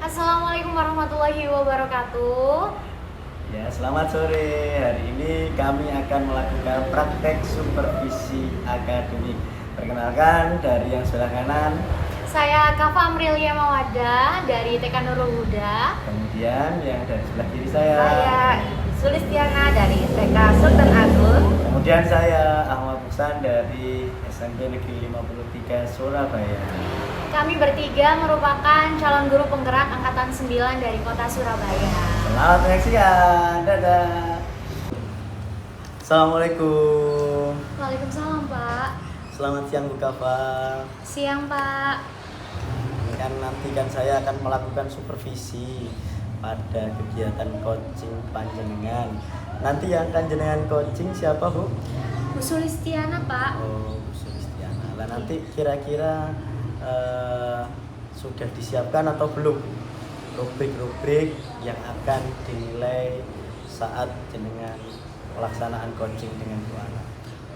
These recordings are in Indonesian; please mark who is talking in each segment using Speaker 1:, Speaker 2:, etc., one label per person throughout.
Speaker 1: Assalamualaikum warahmatullahi wabarakatuh.
Speaker 2: Ya, selamat sore. Hari ini kami akan melakukan praktek supervisi akademik. Perkenalkan dari yang sebelah kanan,
Speaker 1: Saya Kafa Amrilia Mawada dari TK Nurul Huda.
Speaker 2: kemudian yang dari sebelah kiri saya,
Speaker 3: Sulistiana dari TK Sultan Agung.
Speaker 2: kemudian saya Ahmad Musan dari SMP Negeri 53 Surabaya.
Speaker 1: Kami bertiga merupakan calon guru penggerak angkatan 9 dari kota Surabaya.
Speaker 2: Selamat menyaksikan. Dadah. Assalamualaikum.
Speaker 1: Waalaikumsalam, Pak.
Speaker 2: Selamat siang Bu Kafa.
Speaker 1: Siang, Pak.
Speaker 2: Kan nanti kan saya akan melakukan supervisi pada kegiatan coaching panjenengan. Nanti yang akan jenengan coaching siapa Bu?
Speaker 1: Bu Sulistiana, Pak.
Speaker 2: Oh, Bu Sulistiana. Lah nanti kira-kira sudah disiapkan atau belum rubrik-rubrik yang akan dinilai saat jenengan pelaksanaan coaching dengan Bu Ana?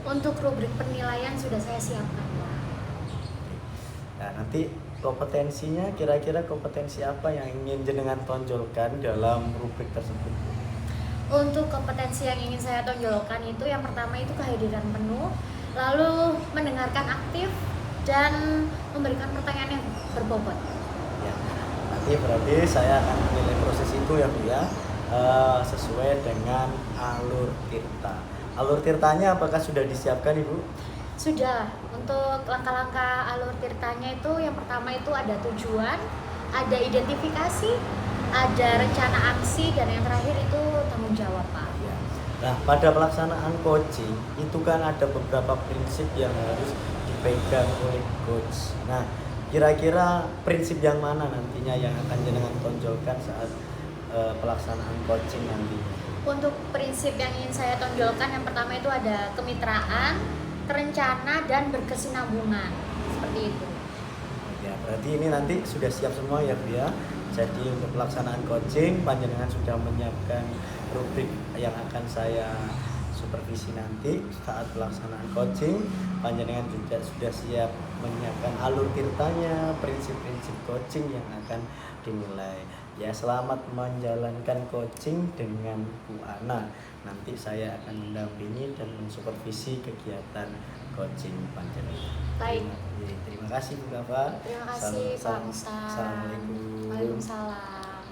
Speaker 1: Untuk rubrik penilaian sudah saya siapkan, Pak.
Speaker 2: Nah, nanti kompetensinya kira-kira kompetensi apa yang ingin jenengan tonjolkan dalam rubrik tersebut?
Speaker 1: Untuk kompetensi yang ingin saya tonjolkan itu yang pertama itu kehadiran penuh, lalu mendengarkan aktif dan memberikan pertanyaan yang berbobot.
Speaker 2: Ya, nanti berarti saya akan menilai proses itu ya Bu ya, sesuai dengan alur tirta. Alur tirtanya apakah sudah disiapkan Ibu?
Speaker 1: Sudah. Untuk langkah-langkah alur tirtanya itu yang pertama itu ada tujuan, ada identifikasi, ada rencana aksi, dan yang terakhir itu tanggung jawab, Pak.
Speaker 2: Ya. Nah, pada pelaksanaan coaching itu kan ada beberapa prinsip yang harus dipegang oleh coach. Nah, kira-kira prinsip yang mana nantinya yang akan jenengan tonjolkan saat pelaksanaan coaching nanti?
Speaker 1: Untuk prinsip yang ingin saya tonjolkan yang pertama itu ada kemitraan, terencana, dan berkesinambungan. Seperti itu.
Speaker 2: Ya, berarti ini nanti sudah siap semua ya Bu ya. Jadi untuk pelaksanaan coaching panjenengan sudah menyiapkan rubrik yang akan saya supervisi nanti saat pelaksanaan coaching. Panjenengan juga sudah siap menyiapkan alur tirtanya, prinsip-prinsip coaching yang akan dinilai. Ya, selamat menjalankan coaching dengan Bu Ana. Nanti saya akan mendampingi dan mensupervisi kegiatan coaching panjenengan.
Speaker 1: Baik.
Speaker 2: Terima kasih Bu Kafa.
Speaker 1: Terima kasih, Pak Musta.
Speaker 2: Assalamualaikum.
Speaker 1: Waalaikumsalam.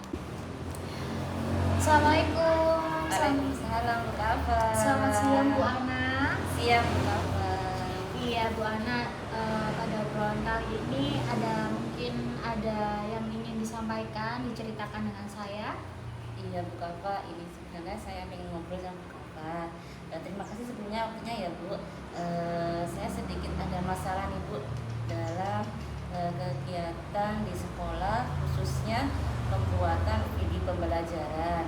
Speaker 1: Assalamualaikum.
Speaker 3: Waalaikumsalam Bu Kafa.
Speaker 1: Selamat siang, Bu Ana.
Speaker 3: Siang Bu Kafa.
Speaker 1: Iya, Bu Ana, pada obrolan kali ini mungkin ada yang ingin disampaikan, diceritakan dengan saya.
Speaker 3: Iya Bu Kafa, ini sebenarnya saya ingin ngobrol sama Bu Kafa. Terima kasih sebelumnya waktunya ya Bu. Saya sedikit ada masalah nih Bu dalam kegiatan di sekolah, khususnya pembuatan video pembelajaran.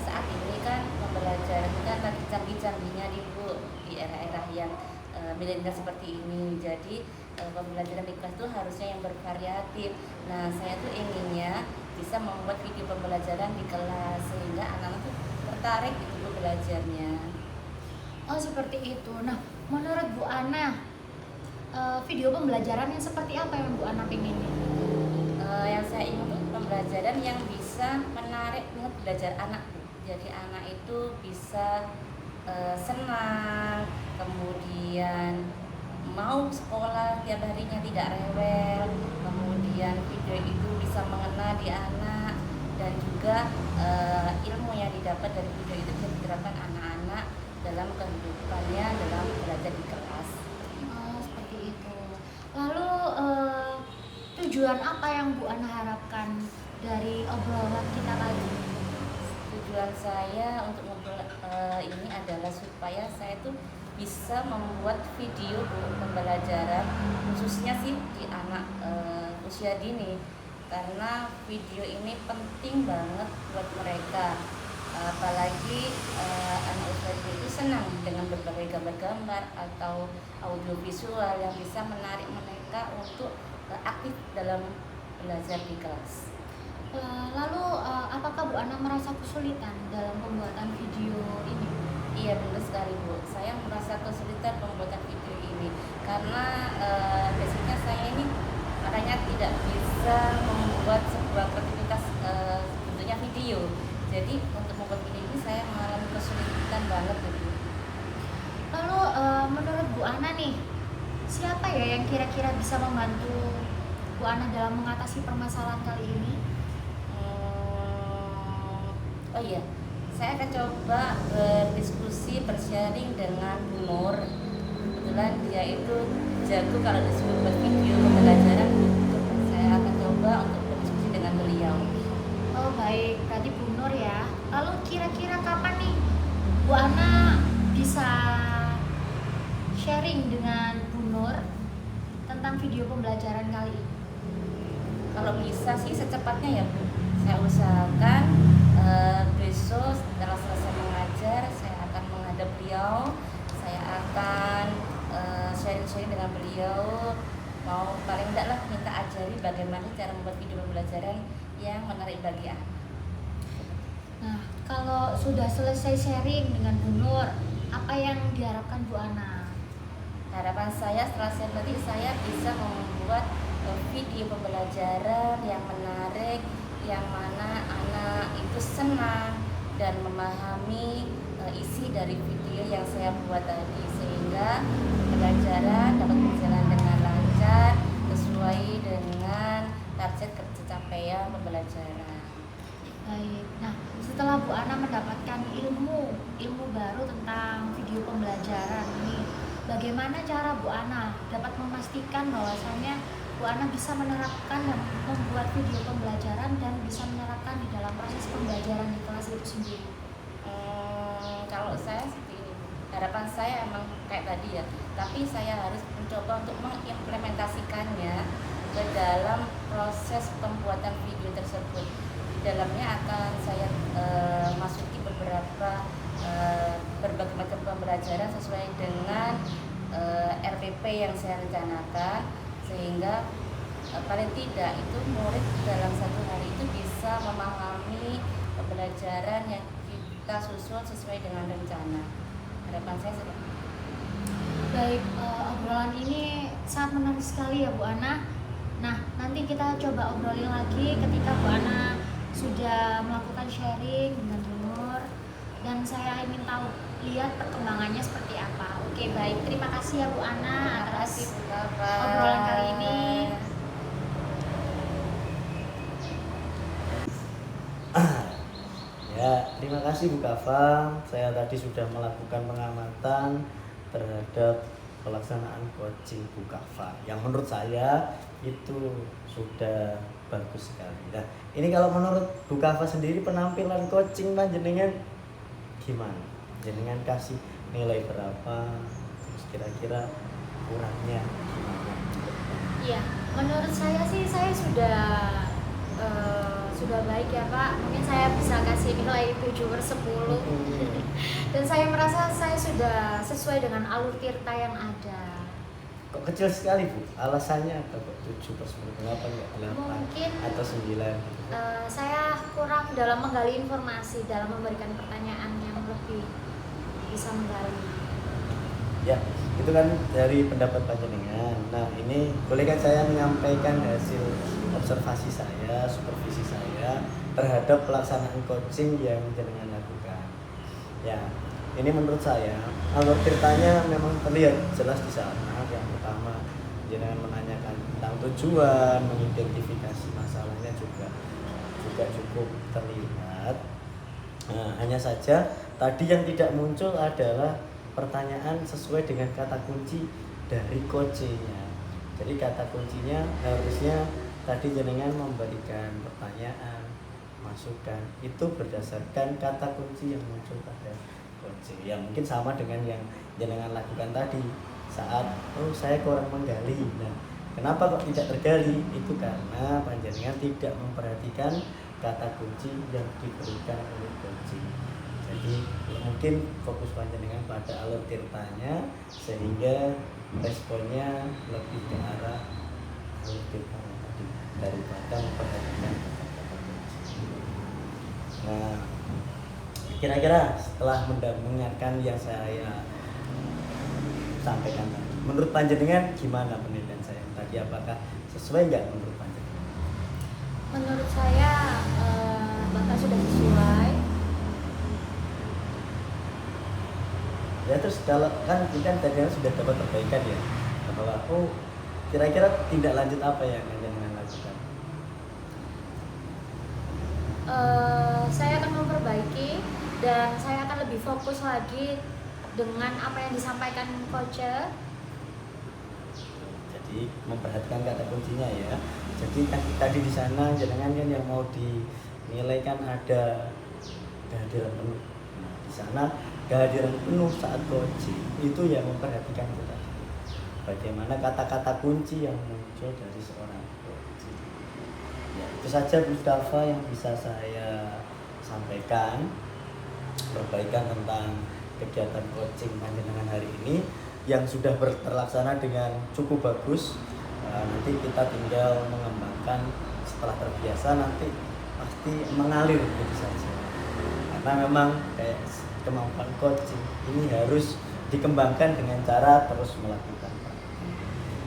Speaker 3: Saat ini kan pembelajaran kita lagi canggih-canggihnya nih Bu di era-era yang milenial seperti ini. Jadi pembelajaran di kelas itu harusnya yang bervariatif. Nah, saya tuh inginnya bisa membuat video pembelajaran di kelas sehingga anak-anak tuh tertarik gitu Bu belajarnya.
Speaker 1: Oh, seperti itu. Nah, menurut Bu Ana, video pembelajaran yang seperti apa yang Bu Ana pengen?
Speaker 3: Yang saya ingin tuh pembelajaran yang bisa menarik minat belajar anak Bu. Jadi anak itu bisa senang, kemudian mau sekolah tiap harinya tidak rewel, kemudian video itu bisa mengena di anak, dan juga ilmu yang didapat dari video itu bisa diterapkan anak-anak dalam kehidupannya dalam belajar di kelas.
Speaker 1: Oh, seperti itu. Lalu tujuan apa yang Bu Ana harapkan dari obrolan kita kali ini?
Speaker 3: Tujuan saya untuk ngobrol ini adalah supaya saya tuh bisa membuat video pembelajaran khususnya sih di anak usia dini, karena video ini penting banget buat mereka, apalagi anak usia dini itu senang dengan berbagai gambar-gambar atau audiovisual yang bisa menarik mereka untuk aktif dalam belajar di kelas.
Speaker 1: Lalu apakah Bu Ana merasa kesulitan dalam pembuatan video ini?
Speaker 3: Iya benar sekali Bu, saya merasa kesulitan pembuatan video ini karena basicnya saya ini makanya tidak bisa membuat sebuah aktivitas bentuknya video. Jadi untuk membuat video ini saya mengalami kesulitan banget gitu.
Speaker 1: Lalu menurut Bu Ana nih, siapa ya yang kira-kira bisa membantu Bu Ana dalam mengatasi permasalahan kali ini?
Speaker 3: Oh iya, saya akan coba berdiskusi, bersharing dengan Bu Nur. Kebetulan dia itu jago kalau disuruh buat video pembelajaran. Saya akan coba untuk berdiskusi dengan beliau.
Speaker 1: Oh baik, berarti Bu Nur ya. Lalu kira-kira kapan nih Bu Ana bisa sharing dengan Bu Nur tentang video pembelajaran kali ini?
Speaker 3: Kalau bisa sih secepatnya ya Bu. Saya usahakan besok setelah selesai mengajar saya akan menghadap beliau. Saya akan sharing-sharing dengan beliau. Mau paling enggak lah minta ajari bagaimana cara membuat video pembelajaran yang menarik bagi anak.
Speaker 1: Nah, kalau sudah selesai sharing dengan Bu Nur, apa yang diharapkan Bu Ana?
Speaker 3: Harapan saya setelah saya nanti saya bisa membuat video pembelajaran yang menarik, yang mana anak itu senang dan memahami isi dari video yang saya buat tadi, sehingga pembelajaran dapat berjalan dengan lancar sesuai dengan target capaian pembelajaran.
Speaker 1: Baik. Nah, setelah Bu Ana mendapatkan ilmu baru tentang video pembelajaran ini, bagaimana cara Bu Ana dapat memastikan bahwasannya Bu Ana bisa menerapkan dan membuat video pembelajaran dan bisa menerapkan di dalam proses pembelajaran di kelas itu sendiri?
Speaker 3: Kalau saya seperti ini, harapan saya emang kayak tadi ya, tapi saya harus mencoba untuk mengimplementasikannya ke dalam proses pembuatan video tersebut. Di dalamnya akan saya masuki beberapa berbagai macam pembelajaran sesuai dengan RPP yang saya rencanakan, sehingga paling tidak itu murid dalam satu hari itu bisa memahami pembelajaran yang kita susun sesuai dengan rencana. Harapan saya seperti itu.
Speaker 1: Baik, obrolan ini sangat menarik sekali ya Bu Ana. Nah, nanti kita coba obrolin lagi ketika Bu Ana sudah melakukan sharing dengan Bu Nur, dan saya ingin tahu lihat perkembangannya seperti apa. Oke, baik. Terima kasih ya Bu Ana atas obrolan kali ini.
Speaker 2: Ya, terima kasih Bu Kafa. Saya tadi sudah melakukan pengamatan terhadap pelaksanaan coaching Bu Kafa yang menurut saya itu sudah bagus sekali. Nah, ini kalau menurut Bu Kafa sendiri penampilan coaching panjenengan gimana? Jenengan kasih nilai berapa? Terus kira-kira kurangnya gimana?
Speaker 1: Iya, menurut saya sih saya sudah baik ya Pak. Mungkin saya bisa kasih nilai 7/10. Dan saya merasa saya sudah sesuai dengan alur tirta yang ada.
Speaker 2: Kok kecil sekali Bu? Alasannya apa kok 7/10? Kenapa nggak 8
Speaker 1: Mungkin
Speaker 2: atau 9?
Speaker 1: saya kurang dalam menggali informasi, dalam memberikan pertanyaan yang lebih bisa menggali.
Speaker 2: Ya, itu kan dari pendapat panjenengan. Nah, ini bolehkan saya menyampaikan hasil observasi saya, supervisi saya terhadap pelaksanaan coaching yang jenengan lakukan. Ya, ini menurut saya alur ceritanya memang terlihat jelas di sana. Yang pertama, jenengan menanyakan tentang tujuan, mengidentifikasi masalahnya juga cukup terlihat. Nah, hanya saja tadi yang tidak muncul adalah pertanyaan sesuai dengan kata kunci dari coachingnya. Jadi kata kuncinya harusnya tadi jenengan memberikan pertanyaan, masukan itu berdasarkan kata kunci yang muncul pada coaching. Ya mungkin sama dengan yang jenengan lakukan tadi saat saya kurang menggali. Nah, kenapa kok tidak tergali? Itu karena panjenengan tidak memperhatikan kata kunci yang diberikan oleh coaching. Jadi mungkin fokus panjenengan pada alur tirtanya sehingga responnya lebih ke arah alur tirtanya tadi daripada memperhatikan kata-kata kunci. Nah, kira-kira setelah mendengarkan yang saya sampaikan tadi, menurut panjenengan gimana penilaian saya tadi? tadi apakah sesuai nggak menurut panjenengan?
Speaker 1: Menurut saya Bapak sudah sesuai.
Speaker 2: Ya terus kalau kan tadi kan sudah dapat perbaikan ya, bahwa oh kira-kira tindak lanjut apa yang panjenengan lakukan?
Speaker 1: Saya akan memperbaiki dan saya akan lebih fokus lagi dengan apa yang disampaikan coach.
Speaker 2: Jadi memperhatikan kata kuncinya ya. Jadi kan tadi di sana jenengan kan yang mau dinilai kan ada kehadiran penuh. Nah, di sana kehadiran penuh saat coaching itu yang memperhatikan kita. Bagaimana kata-kata kunci yang muncul dari seorang coach. Ya, itu saja Mustafa yang bisa saya sampaikan perbaikan tentang kegiatan coaching panjenengan hari ini yang sudah terlaksana dengan cukup bagus. Nanti kita tinggal mengembangkan setelah terbiasa nanti pasti mengalir begitu saja. Karena memang kayak kemampuan coaching ini harus dikembangkan dengan cara terus melakukan.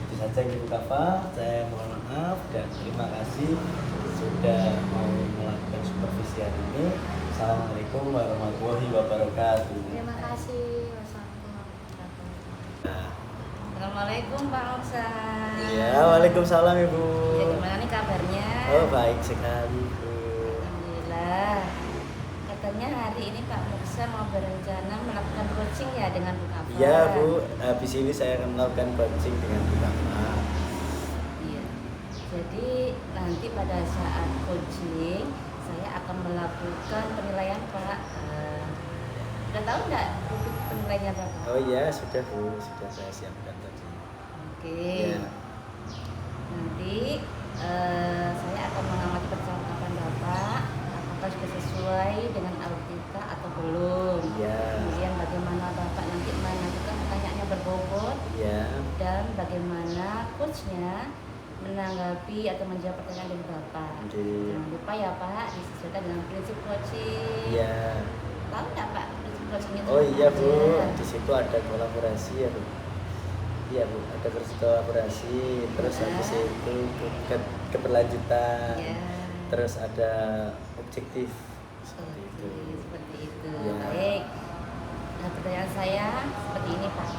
Speaker 2: Itu saja Ibu Kafa, saya mohon maaf dan terima kasih sudah mau melakukan supervisi hari ini. Assalamualaikum warahmatullahi wabarakatuh.
Speaker 1: Terima kasih. Wassalamualaikum.
Speaker 3: Assalamualaikum Pak Oksa.
Speaker 2: Iya, waalaikumsalam Ibu.
Speaker 3: Ya, gimana nih kabarnya?
Speaker 2: Oh baik sekali Bu.
Speaker 3: Alhamdulillah. Katanya hari ini Pak Muksa mau berencana melakukan coaching ya dengan Bu Kafa.
Speaker 2: Iya Bu, habis ini saya akan melakukan coaching dengan Bu Kafa.
Speaker 3: Iya. Jadi nanti pada saat coaching saya akan melakukan penilaian Pak. Udah tahu nggak rubrik penilaiannya Pak?
Speaker 2: Oh iya sudah Bu, sudah saya siapkan tadi.
Speaker 3: Oke.
Speaker 2: Ya.
Speaker 3: Nanti saya akan mengamati percakapan Bapak apakah sudah sesuai dengan alur kita atau belum.
Speaker 2: Iya.
Speaker 3: Kemudian bagaimana Bapak nanti mengajukan pertanyaan yang berbobot
Speaker 2: Iya.
Speaker 3: dan bagaimana coachnya menanggapi atau menjawab pertanyaan dari Bapak.
Speaker 2: Oke.
Speaker 3: Jangan lupa ya Pak, disesuaikan dengan prinsip coaching.
Speaker 2: Iya.
Speaker 3: Tahu nggak Pak prinsip coaching itu?
Speaker 2: Oh iya
Speaker 3: apa
Speaker 2: Bu,
Speaker 3: aja?
Speaker 2: di situ ada kolaborasi ya Bu. Iya Bu, ada kolaborasi, terus
Speaker 3: Ya.
Speaker 2: habis itu keberlanjutan,
Speaker 3: Ya.
Speaker 2: terus ada objektif seperti itu.
Speaker 3: Seperti itu.
Speaker 2: Ya.
Speaker 3: Baik. Nah, pertanyaan saya seperti ini Pak.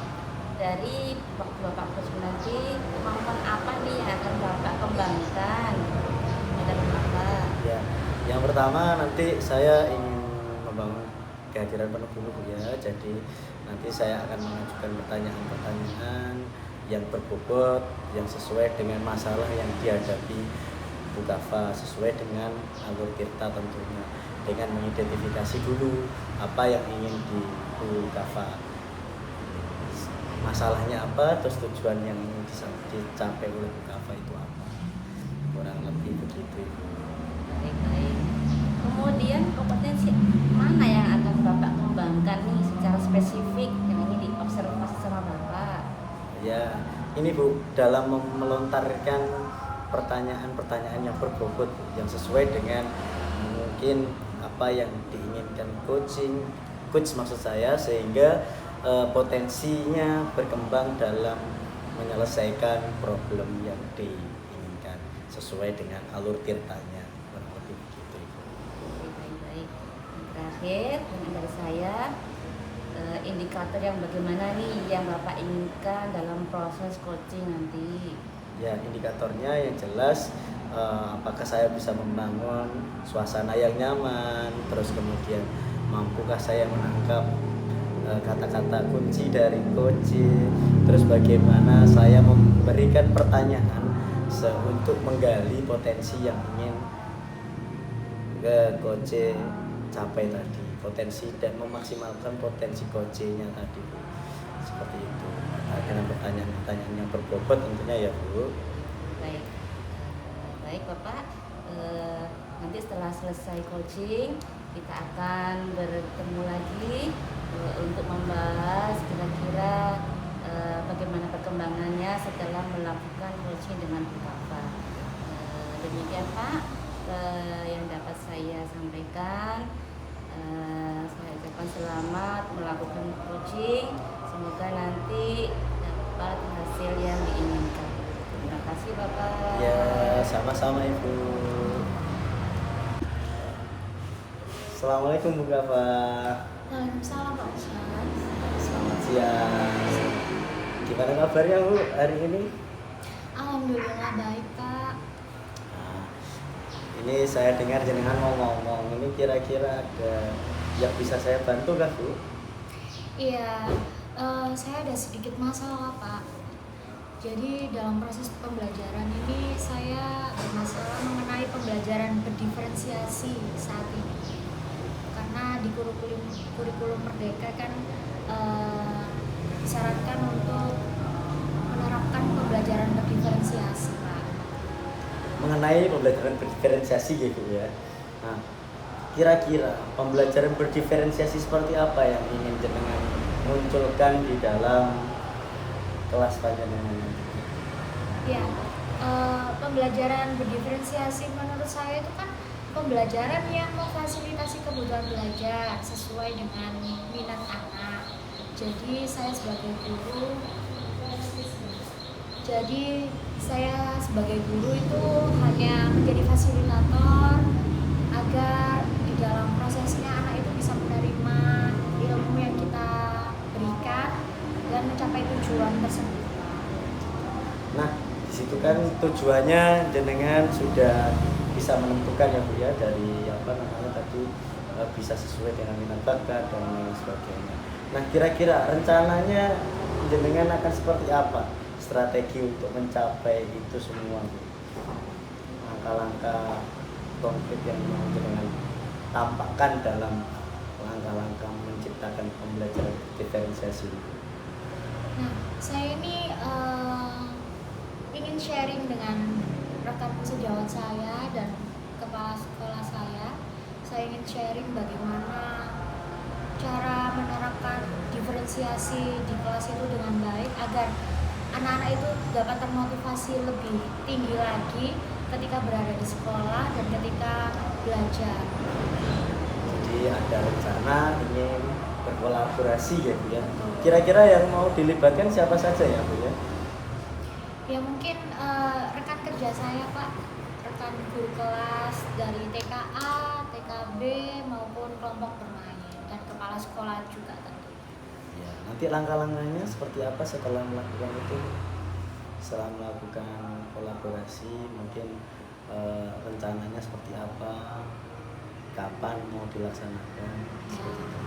Speaker 3: Dari waktu Bapak coach nanti kemampuan apa nih yang akan Bapak kembangkan dan apa?
Speaker 2: Ya, yang pertama nanti saya ingin membangun kehadiran penuh dulu Bu ya. Jadi nanti saya akan mengajukan pertanyaan-pertanyaan yang berbobot, yang sesuai dengan masalah yang dihadapi Bu Kafa, sesuai dengan alur tirta tentunya, dengan mengidentifikasi dulu apa yang ingin di Bu Kafa, masalahnya apa, terus tujuan yang ingin dicapai oleh Bu Kafa itu apa, kurang lebih begitu.
Speaker 3: Baik-baik. Kemudian kompetensi mana yang akan Bapak kembangkan nih secara spesifik yang ini diobservasi sama Bapak?
Speaker 2: Ya, ini Bu, dalam melontarkan pertanyaan-pertanyaan yang berbobot yang sesuai dengan mungkin apa yang diinginkan coach maksud saya, sehingga potensinya berkembang dalam menyelesaikan problem yang diinginkan sesuai dengan alur tirtanya, kurang lebih begitu.
Speaker 3: Baik-baik. Yang terakhir dari saya indikator yang bagaimana nih yang Bapak inginkan dalam proses coaching nanti?
Speaker 2: Ya, indikatornya yang jelas apakah saya bisa membangun suasana yang nyaman, terus kemudian mampukah saya menangkap kata-kata kunci dari coaching, terus bagaimana saya memberikan pertanyaan untuk menggali potensi yang ingin coaching capai tadi, potensi dan memaksimalkan potensi coachingnya tadi Bu. Seperti itu. Nah, dengan pertanyaan-pertanyaan yang berbobot tentunya ya Bu.
Speaker 3: Baik, baik Bapak. Nanti setelah selesai coaching kita akan bertemu lagi untuk membahas kira-kira bagaimana perkembangannya setelah melakukan coaching dengan Bu Kafa. Demikian Pak yang dapat saya sampaikan. Saya ucapkan selamat melakukan coaching. Semoga nanti dapat hasil yang diinginkan. Terima kasih Bapak.
Speaker 2: Ya, sama-sama Ibu. Assalamualaikum Bu Gafa.
Speaker 1: Waalaikumsalam Pak Ustadz.
Speaker 2: Selamat siang. Gimana kabarnya Bu hari ini?
Speaker 1: Alhamdulillah baik Pak.
Speaker 2: Nah, ini saya dengar jenengan mau ngomong. Ini kira-kira ada yang bisa saya bantu kah Bu?
Speaker 1: Iya, saya ada sedikit masalah Pak. Jadi dalam proses pembelajaran ini saya bermasalah mengenai pembelajaran berdiferensiasi saat ini. Karena di kurikulum Merdeka kan disarankan untuk menerapkan pembelajaran berdiferensiasi Pak.
Speaker 2: Mengenai pembelajaran berdiferensiasi gitu ya. Nah, kira-kira pembelajaran berdiferensiasi seperti apa yang ingin jenengan munculkan di dalam kelas panjenengan nanti?
Speaker 1: Ya, pembelajaran berdiferensiasi menurut saya itu kan pembelajaran yang memfasilitasi kebutuhan belajar sesuai dengan minat anak. Jadi saya sebagai guru itu hanya menjadi fasilitator agar di dalam prosesnya anak itu bisa menerima ilmu yang kita berikan dan mencapai tujuan tersebut.
Speaker 2: Nah, di situ kan tujuannya jenengan sudah bisa menentukan ya Bu ya, dari apa namanya tadi bisa sesuai dengan minat bakat dan lain sebagainya. Nah, kira-kira rencananya jenengan akan seperti apa strategi untuk mencapai itu semua Bu? Langkah-langkah konkret yang mau jenengan tampakkan dalam langkah-langkah menciptakan pembelajaran diferensiasi itu.
Speaker 1: Nah, saya ini ingin sharing dengan rekan sejawat saya dan kepala sekolah saya. Saya ingin sharing bagaimana cara menerapkan diferensiasi di kelas itu dengan baik agar anak-anak itu dapat termotivasi lebih tinggi lagi ketika berada di sekolah dan ketika belajar.
Speaker 2: Jadi ada rencana ingin berkolaborasi ya Bu ya. Kira-kira yang mau dilibatkan siapa saja ya Bu ya?
Speaker 1: Ya mungkin rekan kerja saya Pak, rekan guru kelas dari TKA, TKB maupun kelompok bermain dan kepala sekolah juga tentu.
Speaker 2: Ya, nanti langkah-langkahnya seperti apa setelah melakukan itu? Setelah melakukan kolaborasi, mungkin rencananya seperti apa? Kapan mau dilaksanakan? Seperti itu.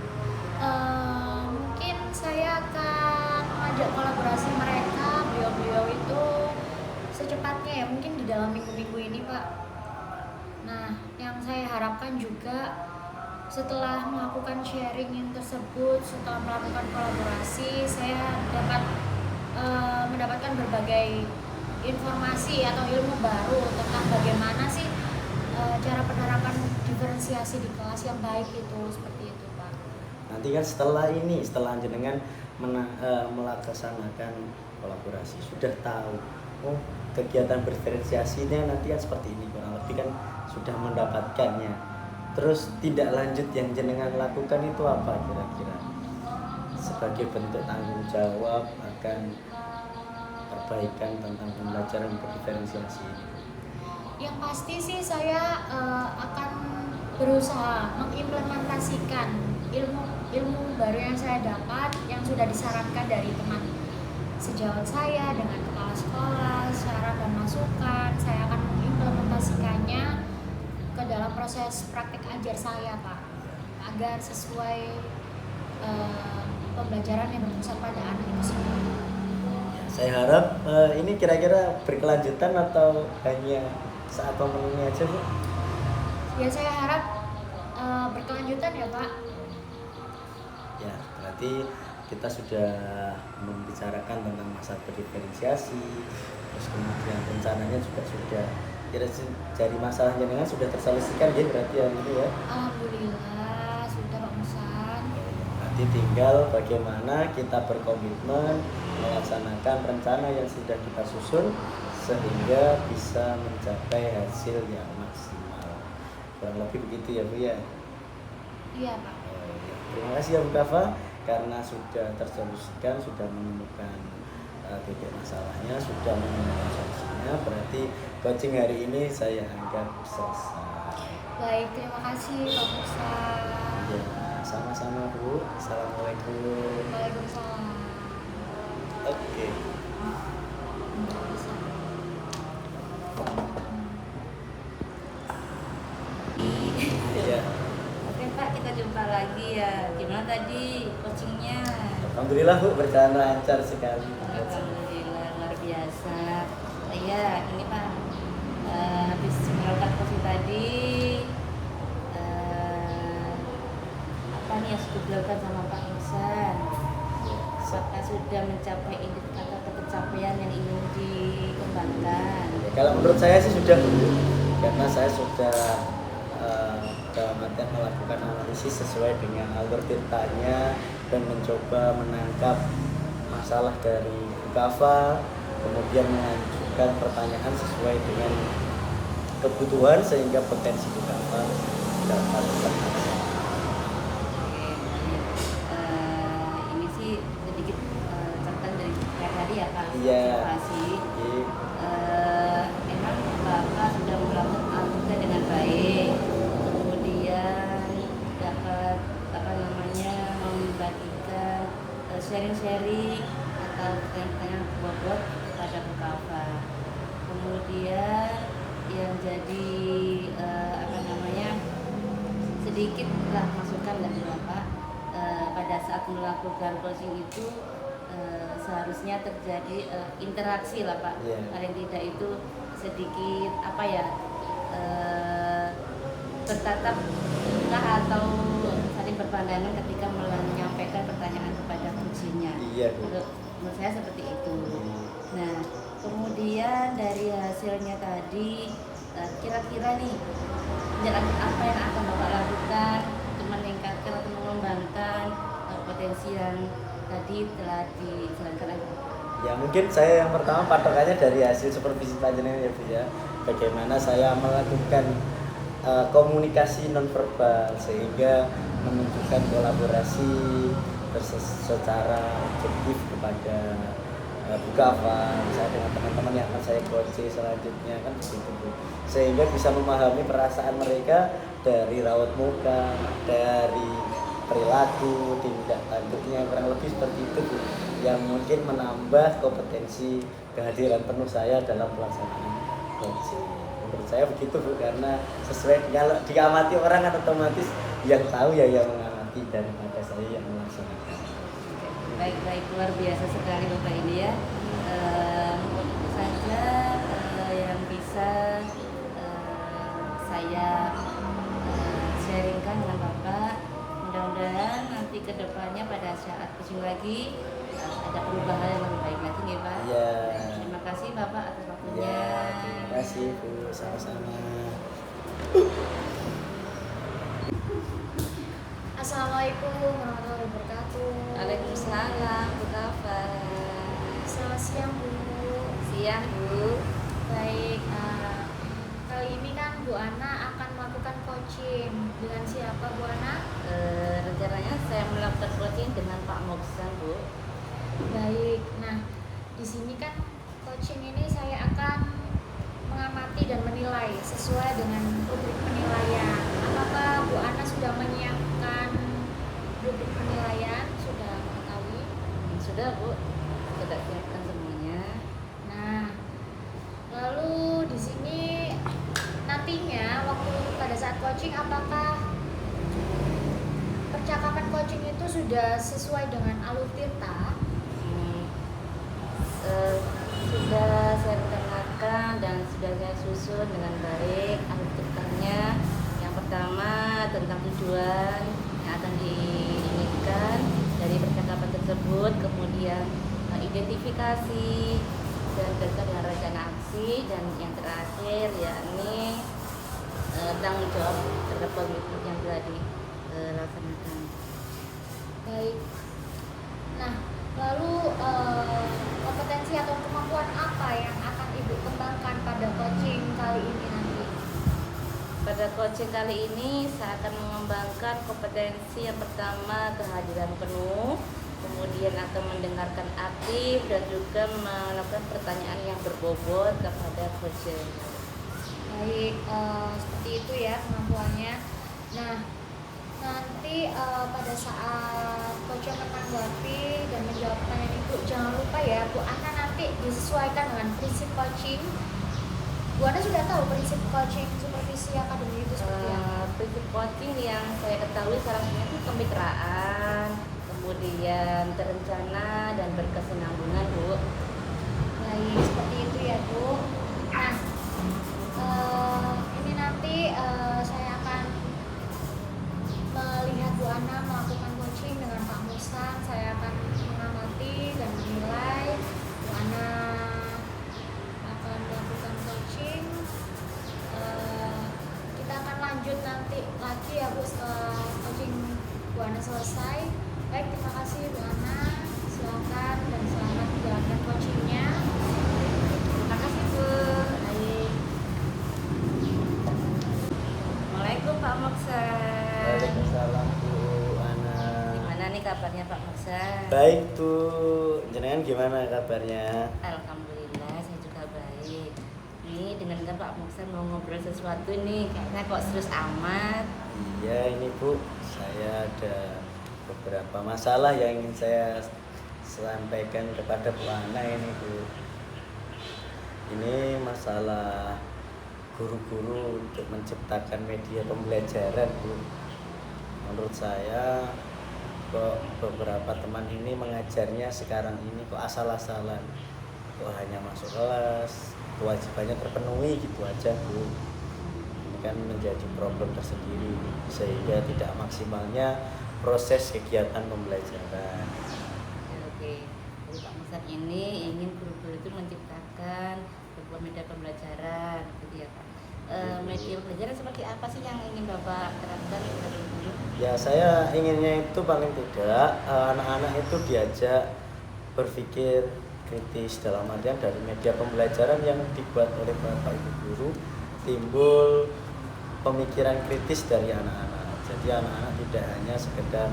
Speaker 1: Mungkin saya akan mengajak kolaborasi mereka, beliau-beliau itu secepatnya ya, mungkin di dalam minggu-minggu ini Pak. Nah, yang saya harapkan juga setelah melakukan sharing tersebut, setelah melakukan kolaborasi, saya dapat mendapatkan berbagai informasi atau ilmu baru tentang bagaimana sih cara penerapan diferensiasi di kelas yang baik itu, seperti itu Pak.
Speaker 2: Nanti kan setelah jenengan melaksanakan kolaborasi, sudah tahu oh kegiatan berdiferensiasinya nanti kan seperti ini, kurang lebih kan sudah mendapatkannya. Terus tidak lanjut yang jenengan lakukan itu apa kira-kira? Sebagai bentuk tanggung jawab akan perbaikan tentang pembelajaran berdiferensiasi ini.
Speaker 1: Yang pasti sih saya akan berusaha mengimplementasikan ilmu baru yang saya dapat, yang sudah disarankan dari teman sejawat saya dengan kepala sekolah, saran dan masukan. Saya akan mengimplementasikannya ke dalam proses praktek ajar saya Pak, agar sesuai pembelajaran yang berpusat pada anak itu sendiri.
Speaker 2: Saya harap ini kira-kira berkelanjutan atau hanya saat momen ini aja Bu?
Speaker 1: Ya saya harap berkelanjutan ya Pak.
Speaker 2: Ya, berarti kita sudah membicarakan tentang masa berdiferensiasi, terus kemudian rencananya juga sudah dari masalah jenengan sudah terselesaikan ya berarti hari ini ya.
Speaker 1: Alhamdulillah sudah Pak Musan.
Speaker 2: Nanti tinggal bagaimana kita berkomitmen melaksanakan rencana yang sudah kita susun sehingga bisa mencapai hasil yang maksimal. Kurang lebih begitu ya Bu ya.
Speaker 1: Iya Pak.
Speaker 2: Terima kasih ya Bu Kafa karena sudah tersolusikan, sudah menemukan titik masalahnya, sudah menemukan solusinya, berarti coaching hari ini saya anggap selesai.
Speaker 1: Baik, terima kasih Pak Musa.
Speaker 2: Ya, sama-sama Bu. Assalamualaikum.
Speaker 1: Waalaikumsalam.
Speaker 2: Oke.
Speaker 1: Bisa.
Speaker 2: Iya.
Speaker 3: Oke Pak, kita jumpa lagi ya. Gimana tadi coachingnya?
Speaker 2: Alhamdulillah Bu, berjalan lancar sekali.
Speaker 3: Alhamdulillah, luar biasa. Iya, ini Pak, habis melakukan coaching tadi, apa nih yang sudah dilakukan sama Pak Ihsan? Apakah sudah mencapai indikator pencapaian yang ingin dikembangkan?
Speaker 2: Ya, kalau menurut saya sih sudah Bu, karena saya sudah dalam artian melakukan analisis sesuai dengan alur tirtanya dan mencoba menangkap masalah dari Bukava, kemudian mengajukan pertanyaan sesuai dengan kebutuhan sehingga potensi Bukava dapat tercapai.
Speaker 3: Ini sih sedikit catatan dari kayak tadi ya Pak,
Speaker 2: Iya.
Speaker 3: observasi.
Speaker 2: Jadi,
Speaker 3: Emang Bapak sudah melakukan alurnya dengan baik, kemudian dapat apa namanya membagikan sharing-sharing atau pertanyaan-pertanyaan bobot kepada Bukava. Kemudian yang jadi apa namanya sedikit lah masukan dari Bapak pada saat melakukan coaching itu seharusnya terjadi interaksi lah Pak.
Speaker 2: Iya.
Speaker 3: Paling tidak itu sedikit apa ya bertatap muka atau saling berpandangan ketika menyampaikan pertanyaan kepada coachingnya.
Speaker 2: Iya Bu.
Speaker 3: Menurut saya seperti itu. Nah, kemudian dari hasilnya tadi kira-kira nih apa yang akan Bapak lakukan untuk meningkatkan atau mengembangkan potensi yang tadi telah dijalankan oleh Bapak?
Speaker 2: Ya mungkin saya yang pertama patokannya dari hasil supervisi panjenengan ya Bu ya. Bagaimana saya melakukan komunikasi nonverbal sehingga menunjukkan kolaborasi secara objektif kepada Bukava, misalnya dengan teman-teman yang akan saya coaching selanjutnya kan begitu Bu. Sehingga bisa memahami perasaan mereka dari raut muka, dari perilaku, tindak tanduknya, kurang lebih seperti itu Bu, yang mungkin menambah kompetensi kehadiran penuh saya dalam pelaksanaan coaching. Menurut saya begitu Bu, karena sesuai kalau diamati orang kan otomatis yang tahu ya yang mengamati daripada saya yang melaksanakan.
Speaker 3: Baik, luar biasa sekali Bapak ini ya. Mungkin itu saja yang bisa saya sharingkan dengan Bapak. Mudah-mudahan nanti kedepannya pada saat coaching lagi ada perubahan yang lebih baik lagi ya Pak.
Speaker 2: Iya.
Speaker 3: Terima kasih Bapak atas waktunya.
Speaker 2: Ya, terima kasih Bu, sama-sama.
Speaker 1: Assalamualaikum warahmatullahi wabarakatuh.
Speaker 3: Waalaikumsalam, Bu Kafa.
Speaker 1: Selamat siang Bu.
Speaker 3: Siang Bu.
Speaker 1: Baik, kali ini kan Bu Ana akan melakukan coaching dengan siapa Bu Ana?
Speaker 3: Rencananya saya melakukan coaching dengan Pak Moksan Bu.
Speaker 1: Baik, nah di sini kan coaching ini saya akan mengamati dan menilai sesuai dengan rubrik penilaian. Apakah Bu Ana sudah menyiapkan rubrik penilaian? Sudah mengetahui?
Speaker 3: Sudah Bu, sudah siapkan semuanya.
Speaker 1: Nah, lalu di sini nantinya waktu pada saat coaching apakah percakapan coaching itu sudah sesuai dengan alur tirta?
Speaker 3: Sudah saya rencanakan dan sudah saya susun dengan baik alur ceritanya. Yang pertama tentang tujuan yang akan diinginkan dari percakapan tersebut, kemudian identifikasi dan terkait dengan rencana aksi, dan yang terakhir yakni tanggung jawab terhadap komitmen yang telah dilaksanakan.
Speaker 1: Baik. Nah, lalu kompetensi atau kemampuan apa yang akan Ibu kembangkan pada coaching kali ini nanti?
Speaker 3: Pada coaching kali ini saya akan mengembangkan kompetensi yang pertama kehadiran penuh, kemudian akan mendengarkan aktif dan juga melakukan pertanyaan yang berbobot kepada coach.
Speaker 1: Baik, seperti itu ya pengakuannya. Nah, nanti pada saat coach menanggapi dan menjawab pertanyaan Ibu, jangan lupa ya Bu Ana nanti disesuaikan dengan prinsip coaching. Bu Ana sudah tahu prinsip coaching supervisi akademi itu seperti apa?
Speaker 3: Prinsip coaching yang saya ketahui sekarang ini itu kemitraan, kemudian terencana dan berkesinambungan, Bu.
Speaker 1: Baik, seperti itu ya Bu. Nah, ini nanti saya akan melihat Bu Ana melakukan coaching dengan Pak Musan. Saya akan mengamati dan menilai Bu Ana akan melakukan coaching. Kita akan lanjut nanti lagi ya Bu setelah coaching Bu Ana selesai. Baik, terima kasih Bu Ana. Silakan dan selamat menjalankan coachingnya.
Speaker 3: Terima kasih, Bu.
Speaker 1: Baik.
Speaker 3: Assalamualaikum Pak Moksan.
Speaker 2: Waalaikumsalam Bu Ana.
Speaker 3: Gimana nih kabarnya Pak Moksan?
Speaker 2: Baik tuh, jenengan gimana kabarnya?
Speaker 3: Alhamdulillah saya juga baik. Nih dengan Pak Moksan mau ngobrol sesuatu nih, kayaknya kok serius amat.
Speaker 2: Iya ini Bu, saya ada beberapa masalah yang ingin saya sampaikan kepada Bu Ana ini Bu. Ini masalah guru-guru untuk menciptakan media pembelajaran Bu. Menurut saya kok beberapa teman ini mengajarnya sekarang ini kok asal-asalan, kok hanya masuk kelas, kewajibannya terpenuhi gitu aja Bu. Ini kan menjadi problem tersendiri sehingga tidak maksimalnya proses kegiatan pembelajaran.
Speaker 3: Oke. Jadi Pak Moksan ini ingin guru-guru itu menciptakan sebuah media pembelajaran, gitu ya Pak. Media pembelajaran seperti apa sih yang ingin Bapak terapkan dari guru?
Speaker 2: Ya saya inginnya itu paling tidak anak-anak itu diajak berpikir kritis, dalam artian dari media pembelajaran yang dibuat oleh Bapak Ibu guru timbul pemikiran kritis dari anak-anak. Jadi anak-anak tidak hanya sekedar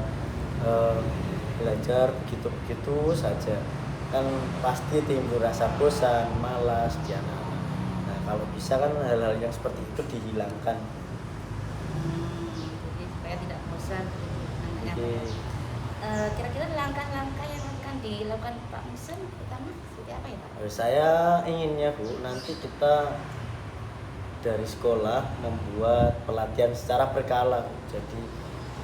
Speaker 2: belajar begitu-begitu saja, kan pasti timbul rasa bosan, malas di anak-anak. Nah kalau bisa kan hal-hal yang seperti itu dihilangkan.
Speaker 3: Jadi supaya tidak bosan anaknya.
Speaker 2: Jadi
Speaker 3: Kira-kira langkah-langkah yang akan dilakukan Pak Moksan pertama seperti apa ya Pak?
Speaker 2: saya inginnya Bu, nanti kita dari sekolah membuat pelatihan secara berkala Bu. Jadi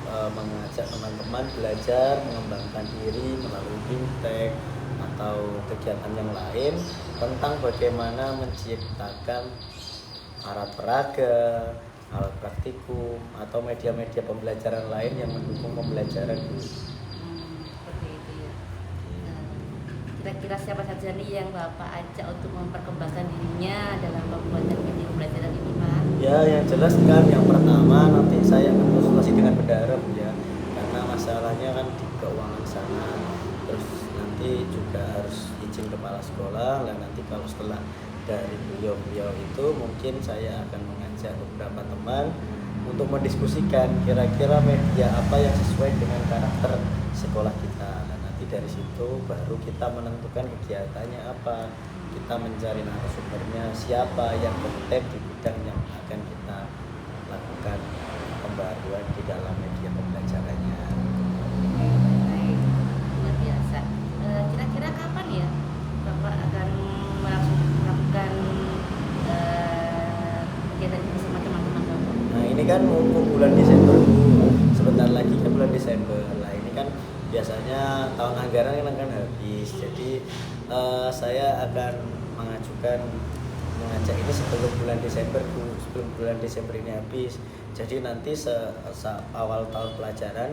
Speaker 2: mengajak teman-teman belajar mengembangkan diri melalui bimtek atau kegiatan yang lain tentang bagaimana menciptakan alat peraga, alat praktikum atau media-media pembelajaran lain yang mendukung pembelajaran Bu.
Speaker 3: Seperti itu ya. Kira-kira siapa saja nih yang Bapak ajak untuk memperkembangkan dirinya dalam pembuatan media pembelajaran ini Pak?
Speaker 2: Ya yang jelas kan yang pertama nanti saya akan konsultasi dengan bendahara Bu ya, karena masalahnya kan di keuangan sana, terus nanti juga harus izin kepala sekolah. Dan nanti kalau setelah dari beliau-beliau itu mungkin saya akan mengajak beberapa teman untuk mendiskusikan kira-kira media apa yang sesuai dengan karakter sekolah kita. Dan nanti dari situ baru kita menentukan kegiatannya apa, kita mencari narasumbernya siapa yang kompeten di bidang yang akan kita lakukan pembaruan di dalam media pembelajarannya.
Speaker 3: Baik, luar biasa. Kira-kira kapan ya Bapak akan melakukan kegiatan ini sama teman-teman Bapak?
Speaker 2: Nah ini kan mumpung bulan Desember Bu, sebentar lagi kan bulan Desember lah. Ini kan biasanya tahun anggaran kan akan habis, jadi saya akan mengajak ini sebelum bulan Desember Bu, sebelum bulan Desember ini habis. Jadi nanti awal tahun pelajaran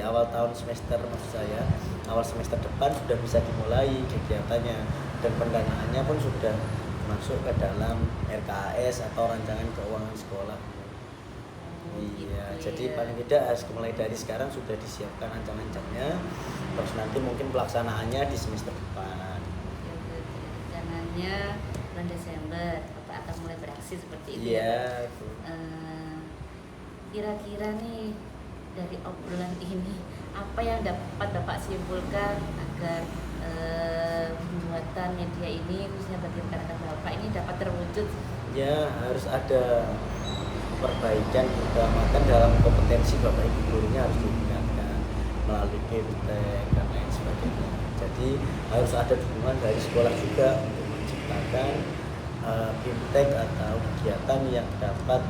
Speaker 2: awal tahun semester maksud saya, awal semester depan sudah bisa dimulai kegiatannya dan pendanaannya pun sudah masuk ke dalam RKAS atau rancangan keuangan sekolah. Iya, jadi paling tidak harus mulai dari sekarang sudah disiapkan ancang-ancangnya, terus nanti mungkin pelaksanaannya di semester depan.
Speaker 3: Rencananya bulan Desember Bapak akan mulai beraksi seperti itu
Speaker 2: Iya.
Speaker 3: ya Pak? Kira-kira nih dari obrolan ini apa yang dapat Bapak simpulkan agar pembuatan media ini khususnya bagi rekan-rekan Bapak ini dapat terwujud?
Speaker 2: Ya, harus ada perbaikan, utamakan dalam kompetensi Bapak Ibu gurunya harus ditingkatkan melalui bimtek dan lain sebagainya. Jadi harus ada dukungan dari sekolah juga untuk menciptakan bimtek atau kegiatan yang dapat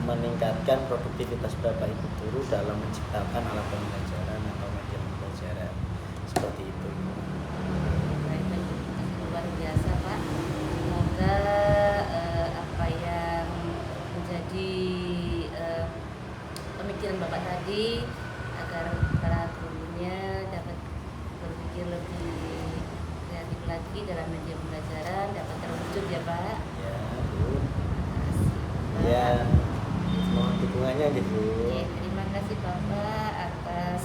Speaker 2: meningkatkan produktivitas Bapak Ibu guru dalam menciptakan alat pembelajaran atau media pembelajaran seperti itu.
Speaker 3: Baik, luar biasa Pak. Semoga apa yang menjadi pemikiran Bapak tadi agar para gurunya dapat berpikir lebih kreatif lagi dalam media pembelajaran dapat terwujud ya Pak.
Speaker 2: Ya, Bu.
Speaker 3: Terima kasih, Pak.
Speaker 2: Ya, mohon dukungannya gitu.
Speaker 3: Oke, terima kasih Bapak atas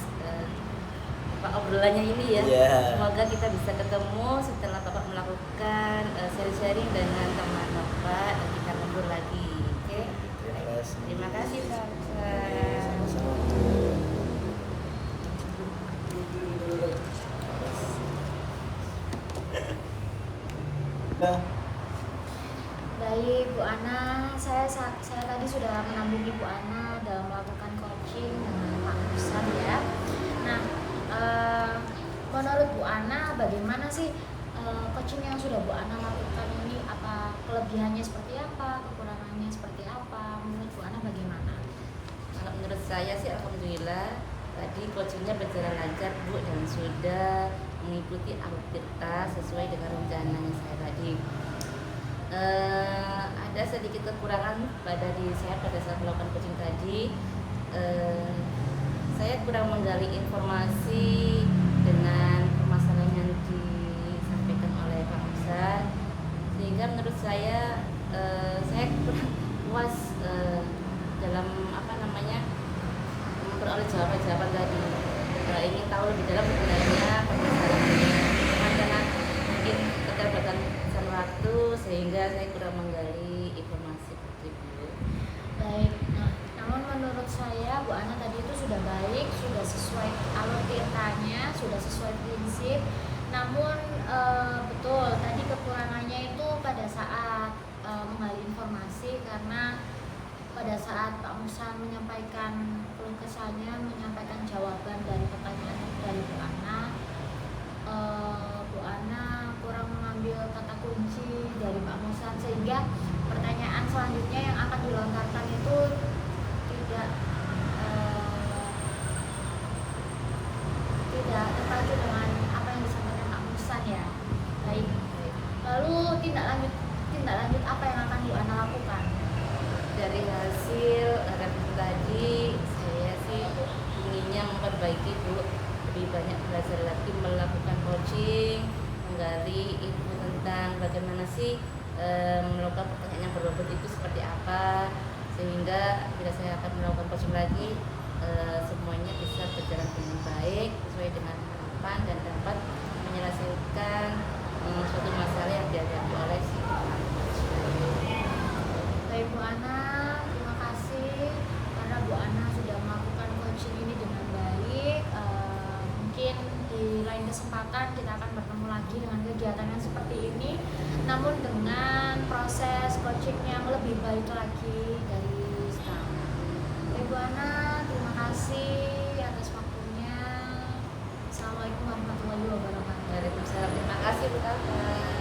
Speaker 3: obrolannya ini ya.
Speaker 2: Iya.
Speaker 3: Semoga kita bisa ketemu setelah Bapak melakukan sharing-sharing dengan teman Bapak dan kita ngobrol lagi. Oke.
Speaker 2: Terima kasih.
Speaker 3: Terima kasih Bapak.
Speaker 2: Sama-sama. Nah,
Speaker 1: Baik Bu Ana, saya tadi sudah menambungi Bu Ana dalam melakukan coaching dengan Pak Musan ya. Nah, menurut Bu Ana bagaimana sih coaching yang sudah Bu Ana lakukan ini? Apa kelebihannya seperti apa, kekurangannya seperti apa? Menurut Bu Ana bagaimana?
Speaker 3: Kalau menurut saya sih alhamdulillah tadi coachingnya berjalan lancar Bu dan sudah mengikuti aktivitas sesuai dengan rencananya saya tadi. Ada sedikit kekurangan pada diri saya pada saat melakukan coaching tadi. Saya kurang menggali informasi dengan permasalahan yang disampaikan oleh Pak Musa, sehingga menurut saya kurang puas dalam memperoleh jawaban-jawaban tadi. Ingin tahu lebih dalam sebenarnya permasalahannya, cuman karena mungkin keterbatasan waktu sehingga saya kurang menggali informasi tersebut.
Speaker 1: Baik, nah namun menurut saya Bu Ana tadi itu sudah baik, sudah sesuai alur ceritanya, sudah sesuai prinsip. Namun betul tadi kekurangannya itu pada saat menggali informasi, karena pada saat Pak Musa menyampaikan keluh kesahnya, menyampaikan jawaban dari pertanyaan dari Bu Ana, Bu Ana kurang mengambil kata kunci dari Pak Musa, sehingga pertanyaan selanjutnya yang akan dilontarkan itu tidak terpacu dengan apa yang disampaikan Pak Musa ya. Baik. Lalu tindak lanjut apa yang akan Bu Ana lakukan?
Speaker 3: Dari hasil review tadi saya sih inginnya memperbaiki Bu, lebih banyak belajar lagi melakukan coaching, menggali info tentang bagaimana sih melakukan pertanyaan yang berbobot itu seperti apa, sehingga bila saya akan melakukan coaching lagi semuanya bisa berjalan dengan baik sesuai dengan harapan dan dapat menyelesaikan suatu masalah yang dihadapi oleh si
Speaker 1: Baik Bu Ana, terima kasih karena Bu Ana sudah melakukan coaching ini dengan baik. Mungkin di lain kesempatan kita akan bertemu lagi dengan kegiatan yang seperti ini, namun dengan proses coaching yang lebih baik lagi dari sekarang. Baik Bu Ana, terima kasih atas waktunya. Assalamualaikum warahmatullahi wabarakatuh.
Speaker 3: Waalaikumsalam. Terima kasih Bu Kakak.